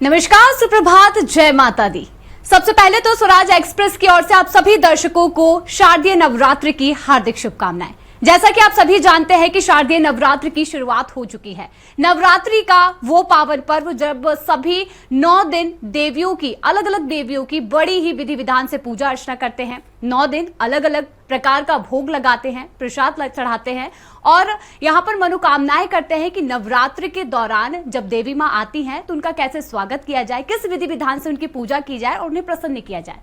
नमस्कार, सुप्रभात, जय माता दी। सबसे पहले तो स्वराज एक्सप्रेस की ओर से आप सभी दर्शकों को शारदीय नवरात्र की हार्दिक शुभकामनाएं। जैसा कि आप सभी जानते हैं कि शारदीय नवरात्र की शुरुआत हो चुकी है। नवरात्रि का वो पावन पर्व जब सभी 9 दिन देवियों की, अलग अलग देवियों की बड़ी ही विधि विधान से पूजा अर्चना करते हैं। 9 दिन अलग अलग प्रकार का भोग लगाते हैं, प्रसाद चढ़ाते हैं और यहाँ पर मनोकामनाएं करते हैं कि नवरात्र के दौरान जब देवी माँ आती हैं तो उनका कैसे स्वागत किया जाए, किस विधि विधान से उनकी पूजा की जाए और उन्हें प्रसन्न किया जाए।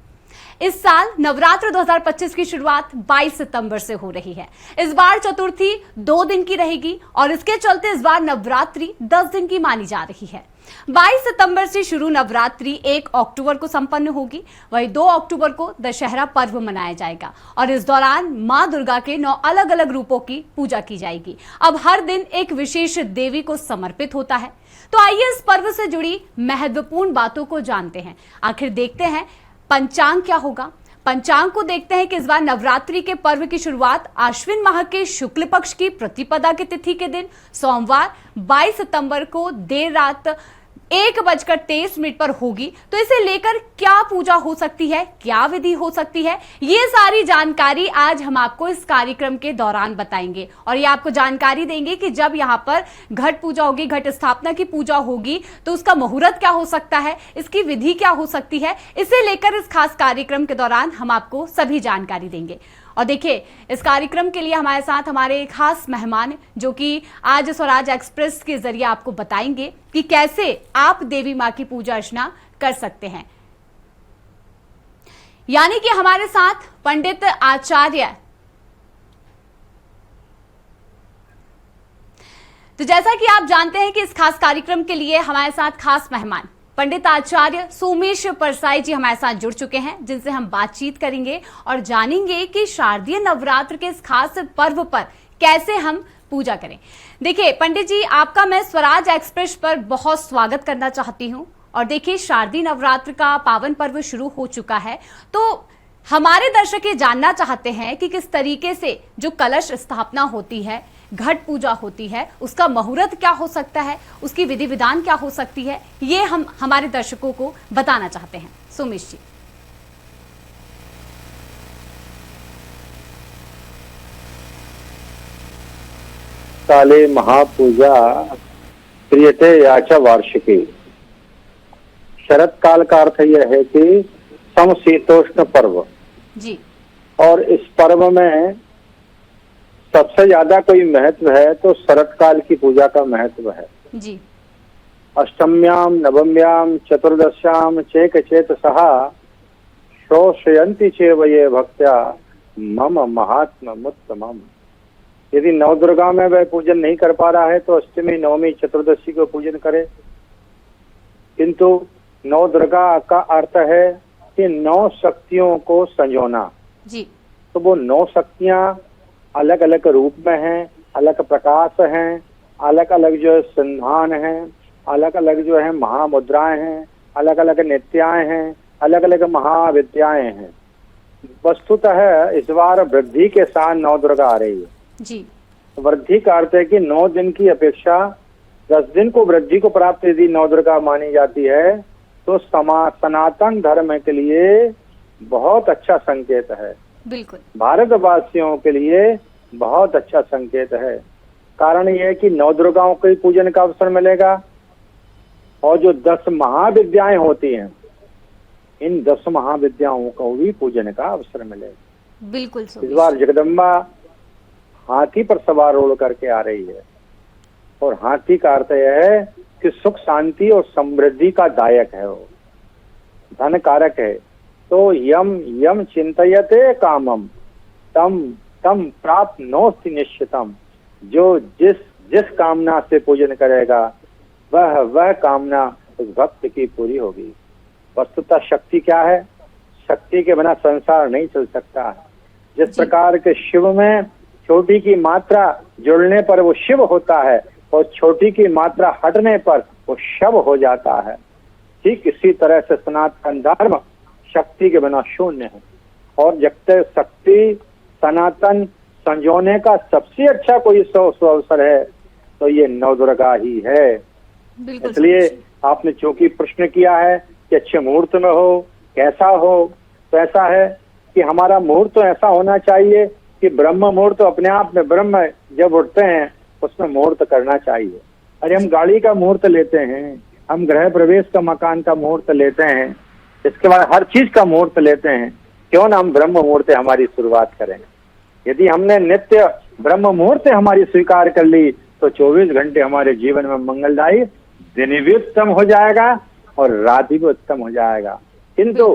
इस साल नवरात्र 2025 की शुरुआत 22 सितंबर से हो रही है। इस बार चतुर्थी 2 दिन की रहेगी और इसके चलते इस बार नवरात्रि 10 दिन की मानी जा रही है। 22 सितंबर से शुरू नवरात्रि 1 अक्टूबर को संपन्न होगी। वहीं 2 अक्टूबर को दशहरा पर्व मनाया जाएगा और इस दौरान मां दुर्गा के 9 अलग अलग रूपों की पूजा की जाएगी। अब हर दिन एक विशेष देवी को समर्पित होता है। तो आइए इस पर्व से जुड़ी महत्वपूर्ण बातों को जानते हैं। आखिर देखते हैं पंचांग क्या होगा। पंचांग को देखते हैं कि इस बार नवरात्रि के पर्व की शुरुआत आश्विन माह के शुक्ल पक्ष की प्रतिपदा की तिथि के दिन सोमवार 22 सितंबर को देर रात 1:23 पर होगी। तो इसे लेकर क्या पूजा हो सकती है, क्या विधि हो सकती है, ये सारी जानकारी आज हम आपको इस कार्यक्रम के दौरान बताएंगे और ये आपको जानकारी देंगे कि जब यहाँ पर घट पूजा होगी, घट स्थापना की पूजा होगी तो उसका मुहूर्त क्या हो सकता है, इसकी विधि क्या हो सकती है। इसे लेकर इस खास कार्यक्रम के दौरान हम आपको सभी जानकारी देंगे। और देखिए, इस कार्यक्रम के लिए हमारे साथ हमारे खास मेहमान जो कि आज स्वराज एक्सप्रेस के जरिए आपको बताएंगे कि कैसे आप देवी मां की पूजा अर्चना कर सकते हैं। यानी कि हमारे साथ पंडित आचार्य, तो जैसा कि आप जानते हैं कि इस खास कार्यक्रम के लिए हमारे साथ खास मेहमान पंडित आचार्य सोमेश परसाई जी हमारे साथ जुड़ चुके हैं, जिनसे हम बातचीत करेंगे और जानेंगे कि शारदीय नवरात्र के इस खास पर्व पर कैसे हम पूजा करें। देखिए पंडित जी, आपका मैं स्वराज एक्सप्रेस पर बहुत स्वागत करना चाहती हूं। और देखिए, शारदीय नवरात्र का पावन पर्व शुरू हो चुका है तो हमारे दर्शक ये जानना चाहते हैं कि किस तरीके से जो कलश स्थापना होती है, घट पूजा होती है, उसका मुहूर्त क्या हो सकता है, उसकी विधि विधान क्या हो सकती है, ये हम हमारे दर्शकों को बताना चाहते हैं। सोमेश जी। काले महापूजा क्रियते याचा वार्षिकी। शरद काल का अर्थ यह है कि समशीतोष्ण पर्व जी। और इस पर्व में सबसे ज्यादा कोई महत्व है तो शरद काल की पूजा का महत्व है जी। अष्टम्याम नवम्याम चतुर्दश्याम चेक चेत सहा श्रोषयन्ति चेव ये भक्त्या मम महात्म्यमुत्तमम्। यदि नवदुर्गा में वह पूजन नहीं कर पा रहा है तो अष्टमी नवमी चतुर्दशी को पूजन करे। किंतु नवदुर्गा का अर्थ है कि 9 शक्तियों को संजोना जी। तो वो 9 शक्तियां अलग अलग रूप में हैं, अलग प्रकाश हैं, अलग अलग जो है संधान हैं, अलग अलग जो है महामुद्राएं हैं, अलग अलग नित्याएं हैं, अलग अलग महाविद्याएं हैं। वस्तुतः इस बार वृद्धि के साथ नवदुर्गा आ रही है जी। वृद्धि का अर्थ है कि 9 दिन की अपेक्षा 10 दिन को वृद्धि को प्राप्त यदि नवदुर्गा मानी जाती है तो सनातन धर्म के लिए बहुत अच्छा संकेत है। बिल्कुल। भारतवासियों के लिए बहुत अच्छा संकेत है। कारण यह है कि नवदुर्गाओं के पूजन का अवसर मिलेगा और जो 10 महाविद्याएं होती हैं, इन 10 महाविद्याओं को भी पूजन का अवसर मिलेगा। बिल्कुल। इस बार जगदम्बा हाथी पर सवार होकर करके आ रही है और हाथी का अर्थ यह है कि सुख शांति और समृद्धि का दायक है, वो धन कारक है। तो यम यम चिंतयते कामम तम तम प्राप्त नोस्ति निश्चितम। जो जिस कामना से पूजन करेगा वह कामना उस भक्त की पूरी होगी। वस्तुतः शक्ति क्या है? शक्ति के बिना संसार नहीं चल सकता। जिस प्रकार के शिव में छोटी की मात्रा जुड़ने पर वो शिव होता है और छोटी की मात्रा हटने पर वो शव हो जाता है, ठीक इसी तरह से सनातन धर्म शक्ति के बिना शून्य है। और जब शक्ति सनातन संजोने का सबसे अच्छा कोई अवसर है तो ये नवदुर्गा ही है। इसलिए आपने चूंकि प्रश्न किया है कि अच्छे मुहूर्त में हो, कैसा हो, तो ऐसा है कि हमारा मुहूर्त तो ऐसा होना चाहिए कि ब्रह्म मुहूर्त तो अपने आप में ब्रह्म जब उठते हैं उसमें मुहूर्त करना चाहिए। अरे हम गाड़ी का मुहूर्त लेते हैं, हम गृह प्रवेश का मकान का मुहूर्त लेते हैं, इसके बाद हर चीज का मुहूर्त लेते हैं, क्यों ना हम ब्रह्म मुहूर्त हमारी शुरुआत करें। यदि हमने नित्य ब्रह्म मुहूर्त हमारी स्वीकार कर ली तो 24 घंटे हमारे जीवन में मंगलदायी, दिन भी उत्तम हो जाएगा और रात भी उत्तम हो जाएगा। किंतु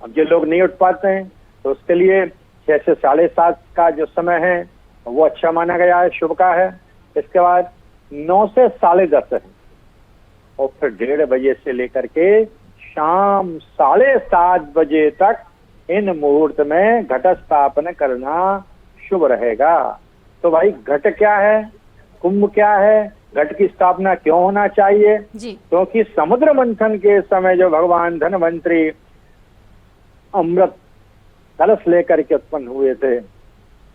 अब जो लोग नहीं उठ पाते हैं तो उसके लिए 6 से 7:30 का जो समय है वो अच्छा माना गया है, शुभ का है। इसके बाद 9 से 10:30 है और फिर 1:30 बजे से लेकर के शाम 7:30 बजे तक इन मुहूर्त में घट स्थापन करना शुभ रहेगा। तो भाई घट क्या है, कुंभ क्या है, घट की स्थापना क्यों होना चाहिए? क्योंकि समुद्र मंथन के समय जो भगवान धन्वंतरी अमृत कलश लेकर के उत्पन्न हुए थे,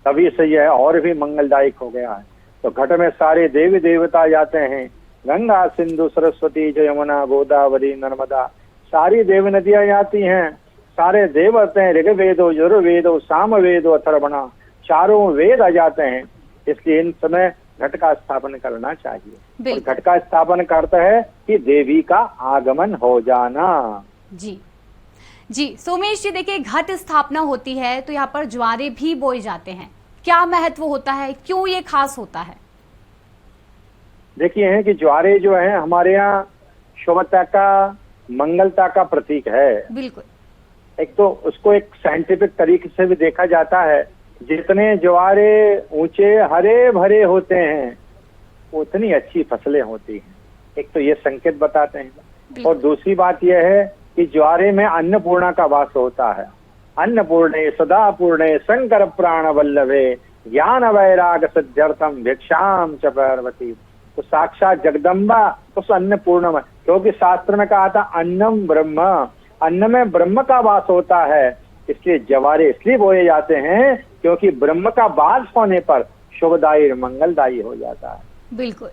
तभी से यह और भी मंगलदायक हो गया है। तो घट में सारे देवी देवता जाते हैं, गंगा सिंधु सरस्वती यमुना गोदावरी नर्मदा, सारी देव नदियां जाती हैं, सारे देव आते हैं, ऋग्वेदो यजुर्वेदो सामवेदो अथर्वणा, चारों वेद आ जाते हैं। इसलिए इन समय घट का स्थापन करना चाहिए। और घट का स्थापन करता है कि देवी का आगमन हो जाना। जी सोमेश जी, देखिए घट स्थापना होती है तो यहाँ पर ज्वारे भी बोए जाते हैं, क्या महत्व होता है, क्यों ये खास होता है? देखिए है कि ज्वारे जो है हमारे यहाँ शुभता का, मंगलता का प्रतीक है। बिल्कुल। एक तो उसको एक साइंटिफिक तरीके से भी देखा जाता है, जितने ज्वारे ऊंचे हरे भरे होते हैं उतनी अच्छी फसलें होती हैं। एक तो ये संकेत बताते हैं। और दूसरी बात यह है कि ज्वारे में अन्नपूर्णा का वास होता है। अन्नपूर्णे सदा पूर्णे शंकर प्राण वल्लभे ज्ञान वैराग सिद्ध्यर्थम भिक्षाम च पार्वती। तो साक्षात जगदम्बा उस अन्नपूर्ण में, क्योंकि शास्त्र में कहा था अन्नम ब्रह्म, अन्न में ब्रह्म का वास होता है। इसलिए ज्वारे इसलिए बोए जाते हैं क्योंकि ब्रह्म का वास होने पर शुभदायी मंगलदायी हो जाता है। बिल्कुल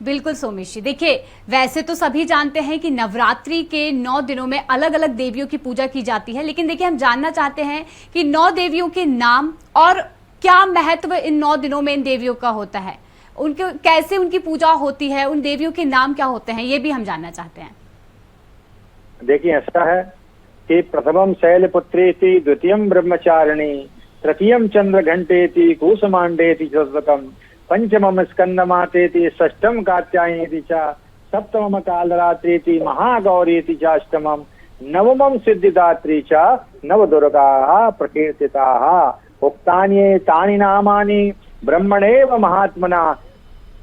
बिल्कुल सोमेश जी, देखिए वैसे तो सभी जानते हैं कि नवरात्रि के 9 दिनों में अलग अलग देवियों की पूजा की जाती है, लेकिन देखिए हम जानना चाहते हैं कि 9 देवियों के नाम और क्या महत्व इन 9 दिनों में इन देवियों का होता है, उनके कैसे उनकी पूजा होती है, उन देवियों के नाम क्या होते हैं, ये भी हम जानना चाहते हैं। देखिए ऐसा है कि प्रथमम शैलपुत्रेति, द्वितीयम ब्रह्मचारिणी, तृतीयम चंद्र घंटेति, कूसमांडेति चतुर्थकम, पंचमम स्कंदमातेति, षष्ठम कात्यायनेति च, सप्तमम कालरात्रेति, महागौरीति च अष्टमम, नवमम सिद्धिदात्री च नवदुर्गाः प्रकीर्तिताः। उक्तानि तानि नामानि ब्रह्मणेव महात्मना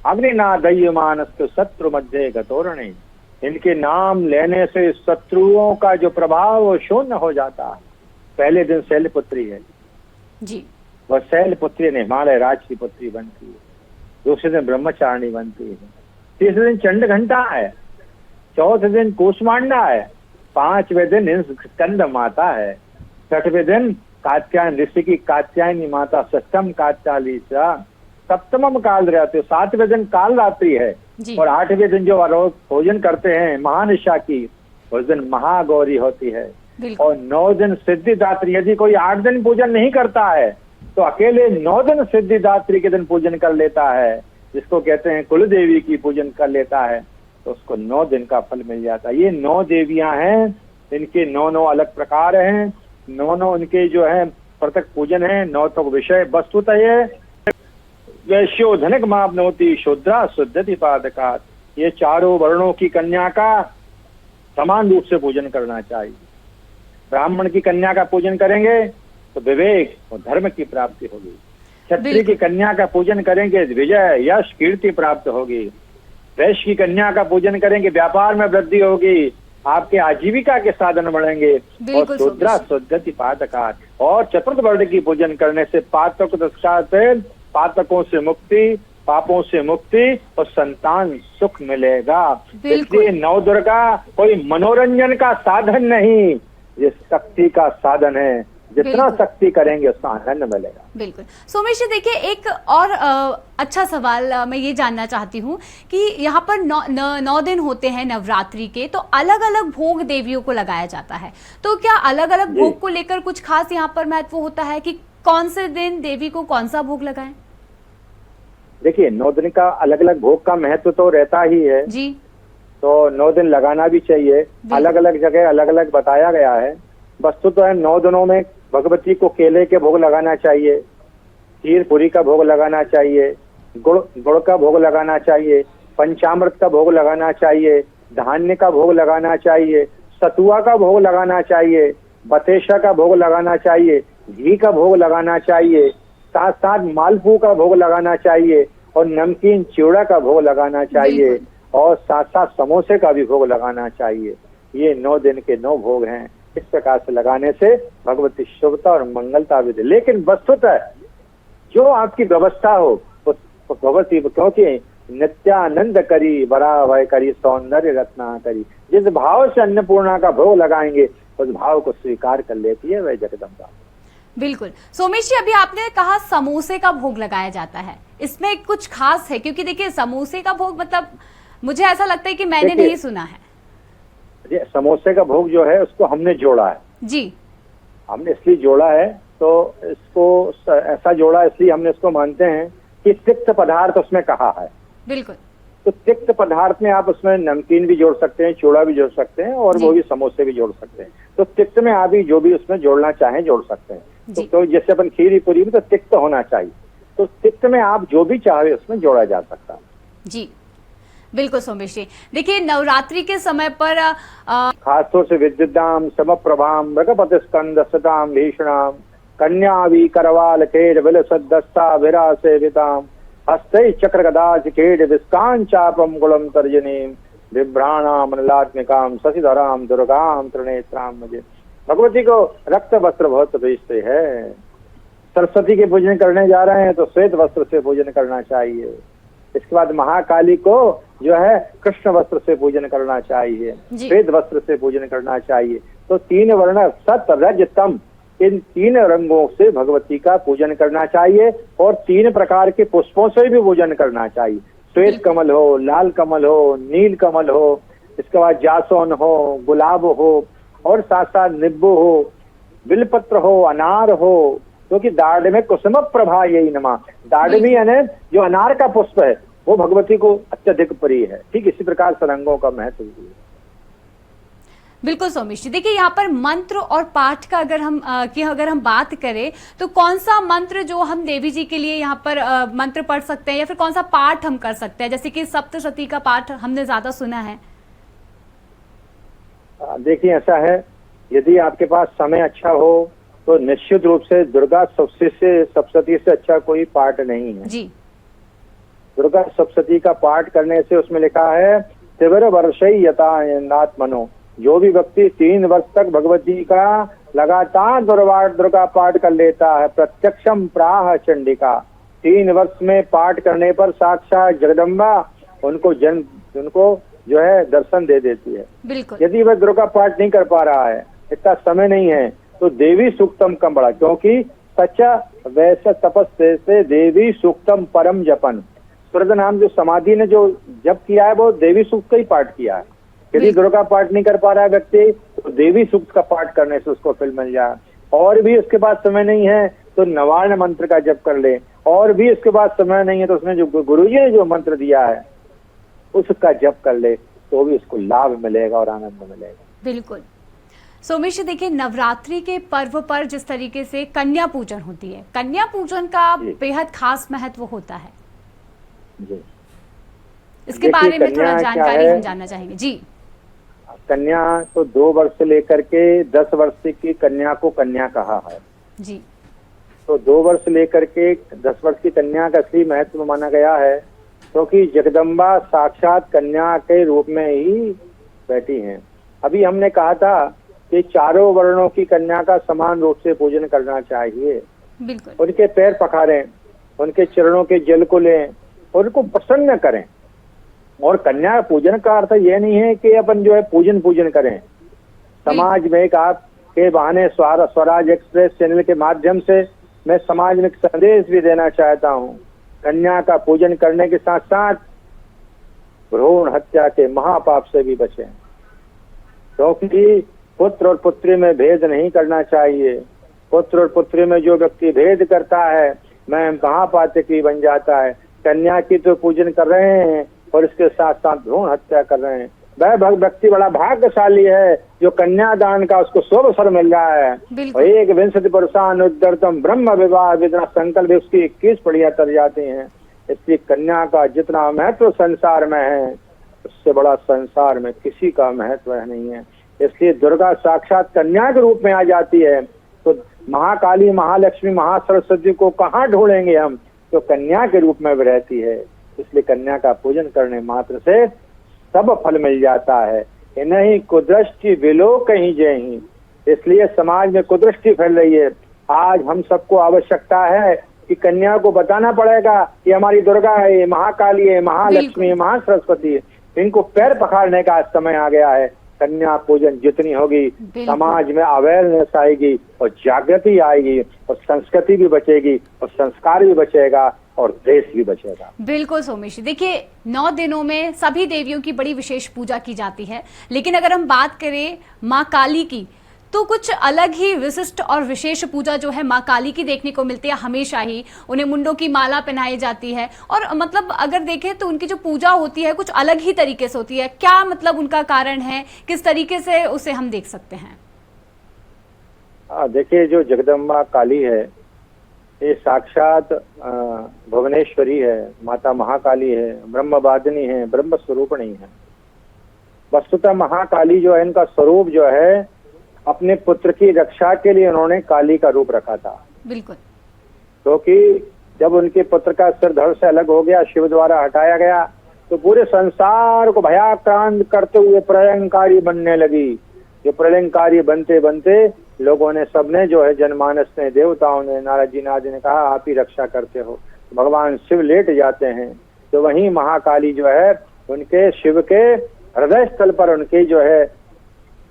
अग्निना दह्यमानस्तु शत्रु मध्ये गतोरणे। इनके नाम लेने से शत्रुओं का जो प्रभाव शून्य हो जाता है। पहले दिन शैलपुत्री है जी, वह शैलपुत्री ने हिमालय राज की पुत्री बनती है। दूसरे दिन ब्रह्मचारिणी बनती है। तीसरे दिन चंड घंटा है। चौथे दिन कूष्मांडा है। 5वें दिन स्कंद माता है। 6वें दिन कात्यायन ऋषि की कात्यायनी माता, षष्ठम कात्याली, सप्तमम काल रात्रि, 7वें दिन काल रात्रि है। और 8वें दिन जो रोज भोजन करते हैं महानिशा की, उस दिन महागौरी होती है। और 9 दिन सिद्धिदात्री। यदि कोई 8 दिन पूजन नहीं करता है तो अकेले 9 दिन सिद्धिदात्री के दिन पूजन कर लेता है, जिसको कहते हैं कुल देवी की पूजन कर लेता है, तो उसको 9 दिन का फल मिल जाता है। ये 9 देवियां हैं, इनके 9 अलग प्रकार हैं, 9 इनके जो है पृथक पूजन है। 9 तो विषय वस्तुतः है वैश्यो धनक मापनोति शूद्रा शुद्धति पादकात्। ये चारों वर्णों की कन्या का समान रूप से पूजन करना चाहिए। ब्राह्मण की कन्या का पूजन करेंगे तो विवेक और धर्म की प्राप्ति होगी। क्षत्रिय की कन्या का पूजन करेंगे विजय यश कीर्ति प्राप्त होगी। वैश्य की कन्या का पूजन करेंगे व्यापार में वृद्धि होगी, आपके आजीविका के साधन बढ़ेंगे। और शूद्रा शुद्धति पादकात्। और चतुर्थ वर्ण की पूजन करने से पातकों से मुक्ति, पापों से मुक्ति और संतान सुख मिलेगा। इसलिए नवदुर्गा कोई मनोरंजन का साधन नहीं, ये शक्ति का साधन है। जितना बिल्कुल। शक्ति करेंगे उतना आनंद मिलेगा। बिल्कुल। सोमेश जी देखिए, एक और अच्छा सवाल मैं ये जानना चाहती हूँ कि यहाँ पर 9 दिन होते हैं नवरात्रि के, तो अलग अलग भोग देवियों को लगाया जाता है, तो क्या अलग अलग जी। भोग को लेकर कुछ खास यहाँ पर महत्व होता है कि कौन से दिन देवी को कौन सा भोग लगाएं? देखिए 9 दिन का अलग अलग भोग का महत्व तो रहता ही है, जी तो 9 दिन लगाना भी चाहिए। अलग अलग जगह अलग अलग बताया गया है। वस्तु तो है 9 दिनों में भगवती को केले के भोग लगाना चाहिए, खीर पूरी का भोग लगाना चाहिए, गुड़ का भोग लगाना चाहिए, पंचामृत का भोग लगाना चाहिए, धान्य का भोग लगाना चाहिए, सतुआ का भोग लगाना चाहिए, बतेशा का भोग लगाना चाहिए, घी का भोग लगाना चाहिए, साथ साथ मालपू का भोग लगाना चाहिए और नमकीन चिवड़ा का भोग लगाना चाहिए और साथ साथ समोसे का भी भोग लगाना चाहिए। ये 9 दिन के 9 भोग हैं। इस प्रकार से लगाने से भगवती शुभता और मंगलता भी दे। लेकिन वस्तुतः जो आपकी व्यवस्था हो उस भगवती, क्योंकि नित्यानंद करी बड़ा भय करी सौंदर्य रत्ना करी, जिस भाव से अन्नपूर्णा का भोग लगाएंगे उस भाव को स्वीकार कर लेती है वह जगदम्बा। बिल्कुल। सोमेश जी, अभी आपने कहा समोसे का भोग लगाया जाता है, इसमें कुछ खास है? क्योंकि देखिए समोसे का भोग मतलब मुझे ऐसा लगता है कि मैंने नहीं सुना है। समोसे का भोग जो है उसको हमने जोड़ा है जी। हमने इसलिए जोड़ा है, तो इसको ऐसा जोड़ा इसलिए हमने इसको मानते हैं कि तिक्त पदार्थ उसमें कहा है। बिल्कुल। तो तिक्त पदार्थ में आप उसमें नमकीन भी जोड़ सकते हैं, चूड़ा भी जोड़ सकते हैं और वो भी समोसे भी जोड़ सकते हैं। तो तिक्त में आप जो भी उसमें जोड़ना चाहें जोड़ सकते हैं। तो जैसे अपन खीर पूरी में तो तिक्त होना चाहिए, तो तिक्त में आप जो भी चाहे उसमें जोड़ा जा सकता है। जी बिल्कुल सोमेश जी। देखिए नवरात्रि के समय पर खासतौर से विद्युदाम समप्रभाम भगवत स्कंद सताम भीषणाम कन्यावी करवाल खेड बिल सदस्ता विरा सेविताम हस्ते चक्र गदाज खेड विस्कान चापम गुणम तर्जनीम बिभ्राणाम मनलात्मिकाम शशिधराम दुर्गाम त्रिनेत्राम मुझे। भगवती को रक्त वस्त्र बहुत भेजते हैं। सरस्वती के पूजन करने जा रहे हैं तो श्वेत वस्त्र से पूजन करना चाहिए। इसके बाद महाकाली को जो है कृष्ण वस्त्र से पूजन करना चाहिए, श्वेत वस्त्र से पूजन करना चाहिए। तो 3 वर्ण सत रज तम, इन 3 रंगों से भगवती का पूजन करना चाहिए और 3 प्रकार के पुष्पों से भी पूजन करना चाहिए। श्वेत कमल हो, लाल कमल हो, नील कमल हो, इसके बाद जासौन हो, गुलाब हो और साथ साथ निब्बू हो, बिलपत्र हो, अनार हो, क्योंकि दाढ़ में कुसुम प्रभा यही नमा। दाढ़मी यानी जो अनार का पुष्प है वो भगवती को अत्यधिक प्रिय है। ठीक इसी प्रकार से रंगों का महत्व भी है। बिल्कुल सोमेश जी। देखिए यहाँ पर मंत्र और पाठ का अगर हम बात करें तो कौन सा मंत्र जो हम देवी जी के लिए यहाँ पर मंत्र पढ़ सकते हैं या फिर कौन सा पाठ हम कर सकते हैं? जैसे कि सप्तशती का पाठ हमने ज्यादा सुना है। देखिए ऐसा है, यदि आपके पास समय अच्छा हो तो निश्चित रूप से दुर्गा सप्तशती से अच्छा कोई पाठ नहीं है जी। दुर्गा सप्तशती का पाठ करने से उसमें लिखा है तीव्र वर्षई यथात्मनो, जो भी व्यक्ति 3 वर्ष तक भगवती का लगातार दुर्गा पाठ कर लेता है प्रत्यक्षम प्राह चंडिका। 3 वर्ष में पाठ करने पर साक्षात जगदम्बा उनको जो है दर्शन दे देती है। बिल्कुल। यदि वह दुर्गा पाठ नहीं कर पा रहा है, इतना समय नहीं है, तो देवी सूक्तम कम बड़ा, क्योंकि सच्चा वैसे तपस्या से देवी सूक्तम परम जपन, सूर्य नाम जो समाधि ने जो जप किया है वो देवी सूक्त का ही पाठ किया है। यदि दुर्गा पाठ नहीं कर पा रहा है व्यक्ति तो देवी सूक्त का पाठ करने से उसको फल मिल जाए। और भी उसके पास समय नहीं है तो नवार्ण मंत्र का जप कर ले। और भी उसके पास समय नहीं है तो उसने जो गुरुजी ने जो मंत्र दिया है उसका जप कर ले, तो भी उसको लाभ मिलेगा और आनंद मिलेगा। बिल्कुल सोमेश जी। देखिए नवरात्रि के पर्व पर जिस तरीके से कन्या पूजन होती है, कन्या पूजन का बेहद खास महत्व होता है जी। इसके बारे में थोड़ा जानकारी हम जानना चाहेंगे। जी। कन्या तो 2 वर्ष से लेकर के 10 वर्ष की कन्या को कन्या कहा है जी। तो 2 वर्ष से लेकर के 10 वर्ष की कन्या का असली महत्व माना गया है, क्योंकि जगदम्बा साक्षात कन्या के रूप में ही बैठी हैं। अभी हमने कहा था कि 4 वर्णों की कन्या का समान रूप से पूजन करना चाहिए। बिल्कुल। उनके पैर पखारें, उनके चरणों के जल को लें और उनको प्रसन्न करें। और कन्या पूजन का अर्थ यह नहीं है कि अपन जो है पूजन करें। समाज में एक आप के बहाने स्वराज एक्सप्रेस चैनल के माध्यम से मैं समाज में एक संदेश भी देना चाहता हूँ। कन्या का पूजन करने के साथ साथ भ्रूण हत्या के महापाप से भी बचें, क्योंकि पुत्र और पुत्री में भेद नहीं करना चाहिए। पुत्र और पुत्री में जो व्यक्ति भेद करता है मैं महापातकी बन जाता है। कन्या की तो पूजन कर रहे हैं और इसके साथ साथ भ्रूण हत्या कर रहे हैं। वह व्यक्ति बड़ा भाग्यशाली है जो कन्यादान का उसको शुभ अवसर मिल रहा है। और 21 ब्रह्म विवाह विद्या संकल्प उसकी 21 पढ़ियां तर जाती हैं। इसलिए कन्या का जितना महत्व संसार में है उससे बड़ा संसार में किसी का महत्व नहीं है। इसलिए दुर्गा साक्षात कन्या के रूप में आ जाती है, तो महाकाली, महालक्ष्मी, महासरस्वती को कहाँ ढूंढेंगे हम, तो कन्या के रूप में रहती है। इसलिए कन्या का पूजन करने मात्र से सब फल मिल जाता है। नहीं कुदृष्टि विलो कहीं जही। इसलिए समाज में कुदृष्टि फैल रही है। आज हम सबको आवश्यकता है कि कन्या को बताना पड़ेगा कि हमारी दुर्गा है, महाकाली है, महालक्ष्मी है, महासरस्वती है। इनको पैर पखाड़ने का समय आ गया है। कन्या पूजन जितनी होगी समाज में अवेयरनेस आएगी और जागृति आएगी और संस्कृति भी बचेगी और संस्कार भी बचेगा और देश भी बचेगा। बिल्कुल सोमेश जी, देखिए 9 दिनों में सभी देवियों की बड़ी विशेष पूजा की जाती है, लेकिन अगर हम बात करें माँ काली की तो कुछ अलग ही विशिष्ट और विशेष पूजा जो है माँ काली की देखने को मिलती है। हमेशा ही उन्हें मुंडों की माला पहनाई जाती है और मतलब अगर देखें तो उनकी जो पूजा होती है कुछ अलग ही तरीके से होती है। क्या मतलब उनका कारण है, किस तरीके से उसे हम देख सकते हैं? देखिए, जो जगदम्बा काली है ये साक्षात भुवनेश्वरी है, माता महाकाली है, ब्रह्मवादिनी है, ब्रह्म स्वरूपणी है। वस्तुतः महाकाली जो है इनका स्वरूप जो है अपने पुत्र की रक्षा के लिए उन्होंने काली का रूप रखा था। बिल्कुल। क्योंकि जब उनके पुत्र का सिर धड़ से अलग हो गया, शिव द्वारा हटाया गया, तो पूरे संसार को भयाक्रांत करते हुए प्रलयंकारी बनने लगी। जो प्रलयंकारी बनते बनते लोगों ने, सबने जो है जनमानस ने, देवताओं ने, नारद जी नारद ने कहा आप ही रक्षा करते हो। भगवान शिव लेट जाते हैं तो वहीं महाकाली जो है उनके शिव के हृदय स्थल पर उनकी जो है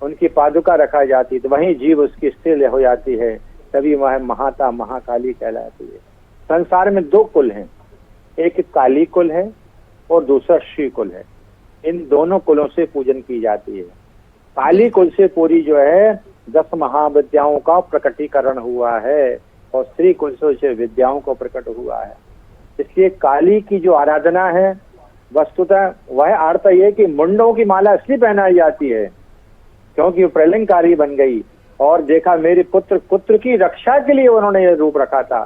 उनकी पादुका रखा जाती है, तो वहीं जीव उसकी स्थिर हो जाती है। तभी वह महाता महाकाली कहलाती है। संसार में 2 कुल हैं, एक काली कुल है और दूसरा श्री कुल है। इन दोनों कुलों से पूजन की जाती है। काली कुल से पूरी जो है 10 महाविद्याओं का प्रकटीकरण हुआ है और श्री कुल से विद्याओं को प्रकट हुआ है। इसलिए काली की जो आराधना है वस्तुतः वह अर्थ ये कि मुंडों की माला इसलिए पहनाई जाती है क्योंकि वो प्रलयंकारी बन गई और देखा मेरे पुत्र की रक्षा के लिए उन्होंने ये रूप रखा था।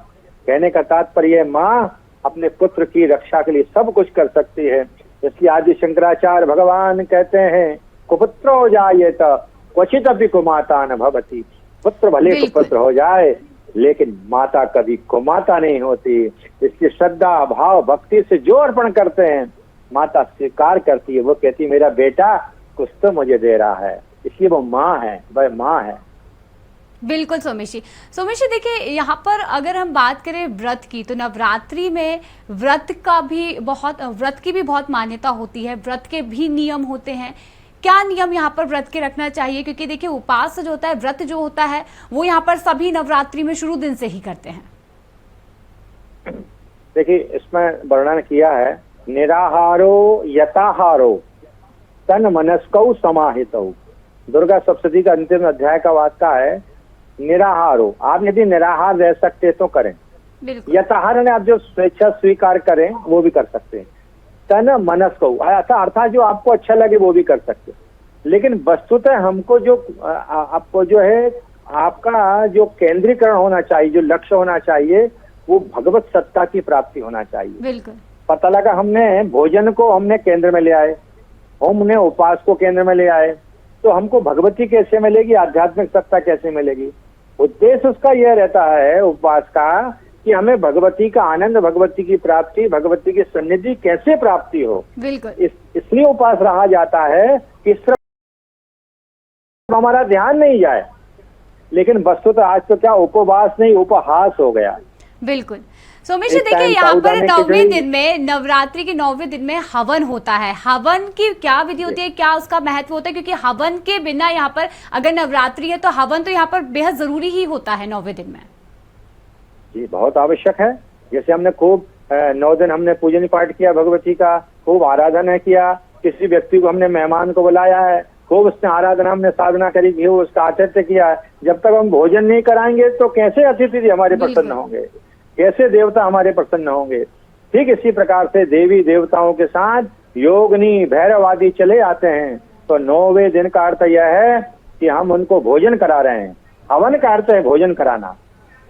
कहने का तात्पर्य माँ अपने पुत्र की रक्षा के लिए सब कुछ कर सकती है। इसलिए आदि शंकराचार्य भगवान कहते हैं कुपुत्रो जायेत क्वचित अपि कुमाता न भवति। पुत्र भले कुपुत्र हो जाए लेकिन माता कभी कुमाता नहीं होती। इसलिए श्रद्धा भाव भक्ति से जो अर्पण करते हैं माता स्वीकार करती है। वो कहती मेरा बेटा कुछ तो मुझे दे रहा है, इसलिए वो माँ है, वह माँ है। बिल्कुल सोमेश जी, देखिए यहाँ पर अगर हम बात करें व्रत की तो नवरात्रि में व्रत की भी बहुत मान्यता होती है। व्रत के भी नियम होते हैं। क्या नियम यहाँ पर व्रत के रखना चाहिए? क्योंकि देखिए उपास जो होता है, व्रत जो होता है वो यहाँ पर सभी नवरात्रि में शुरू दिन से ही करते हैं। देखिए इसमें वर्णन किया है निराहारो यताहारो तन मनस्कौ समाहितौ। दुर्गा सप्तशती का अंतिम अध्याय का वाक्य है निराहारो। आप यदि निराहार रह सकते तो करें, यताहार ने आप जो स्वेच्छा स्वीकार करें वो भी कर सकते हैं। तन मनस्कौ अर्थात जो आपको अच्छा लगे वो भी कर सकते हैं। लेकिन वस्तुतः हमको जो आपको जो है आपका जो केंद्रीकरण होना चाहिए, जो लक्ष्य होना चाहिए वो भगवत सत्ता की प्राप्ति होना चाहिए। बिल्कुल। पता लगा हमने भोजन को हमने केंद्र में ले आए, हमने उपास को केंद्र में ले आए, तो हमको भगवती कैसे मिलेगी, आध्यात्मिक सत्ता कैसे मिलेगी? उद्देश्य उसका यह रहता है उपवास का कि हमें भगवती का आनंद, भगवती की प्राप्ति, भगवती की सन्निधि कैसे प्राप्ति हो। बिल्कुल। इसलिए उपास रहा जाता है कि इस तरफ हमारा ध्यान नहीं जाए। लेकिन वस्तुतः आज तो क्या उपवास नहीं उपहास हो गया। बिल्कुल। सोमेश जी, इस देखिए टाइम यहाँ पर साबूदाने 9वें खिचड़ी- दिन में, नवरात्रि के 9वें दिन में हवन होता है। हवन की क्या विधि होती है, क्या उसका महत्व होता है? क्योंकि हवन के बिना यहाँ पर, अगर नवरात्रि है तो हवन तो यहाँ पर बेहद जरूरी ही होता है 9वें दिन में। जी, बहुत आवश्यक है। जैसे हमने खूब 9 दिन हमने पूजन पाठ किया भगवती का, खूब आराधना किया, किसी व्यक्ति को हमने मेहमान को बुलाया है, खूब उसने आराधना हमने साधना करी की, उसका आतिथ्य किया है। जब तक हम भोजन नहीं कराएंगे तो कैसे अतिथि जी हमारे प्रसन्न होंगे, कैसे देवता हमारे प्रसन्न होंगे। ठीक इसी प्रकार से देवी देवताओं के साथ योगिनी भैरव आदि चले आते हैं। तो 9वें दिन का अर्थ यह है कि हम उनको भोजन करा रहे हैं। हवन का अर्थ है भोजन कराना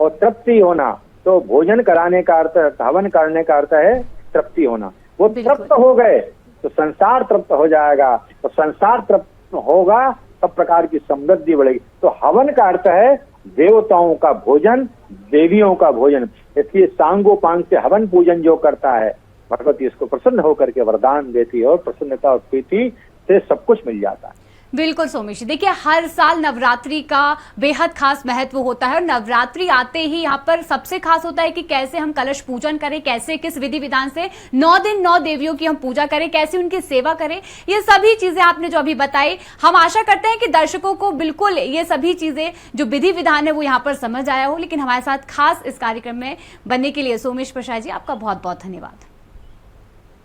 और तृप्ति होना। तो भोजन कराने का अर्थ, हवन करने का अर्थ है तृप्ति होना। वो तृप्त हो गए तो संसार तृप्त हो जाएगा, तो संसार तृप्त होगा सब प्रकार की समृद्धि बढ़ेगी। तो हवन का अर्थ है देवताओं का भोजन, देवियों का भोजन। इसलिए सांगोपांग से हवन पूजन जो करता है, भगवती इसको प्रसन्न होकर के वरदान देती है और प्रसन्नता और प्रीति से सब कुछ मिल जाता है। बिल्कुल सोमेश जी, देखिए हर साल नवरात्रि का बेहद खास महत्व होता है और नवरात्रि आते ही यहाँ पर सबसे खास होता है कि कैसे हम कलश पूजन करें, कैसे किस विधि विधान से 9 दिन 9 देवियों की हम पूजा करें, कैसे उनकी सेवा करें। ये सभी चीजें आपने जो अभी बताई, हम आशा करते हैं कि दर्शकों को बिल्कुल ये सभी चीजें जो विधि विधान है वो यहाँ पर समझ आया हो। लेकिन हमारे साथ खास इस कार्यक्रम में बनने के लिए सोमेश प्रसाद जी, आपका बहुत बहुत धन्यवाद।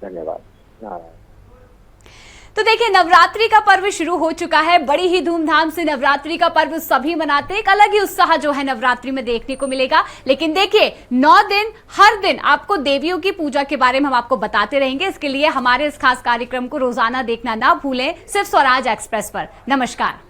धन्यवाद। नारायण। तो देखिए, नवरात्रि का पर्व शुरू हो चुका है। बड़ी ही धूमधाम से नवरात्रि का पर्व सभी मनाते हैं। एक अलग ही उत्साह जो है नवरात्रि में देखने को मिलेगा। लेकिन देखिए, 9 दिन हर दिन आपको देवियों की पूजा के बारे में हम आपको बताते रहेंगे। इसके लिए हमारे इस खास कार्यक्रम को रोजाना देखना ना भूलें, सिर्फ स्वराज एक्सप्रेस पर। नमस्कार।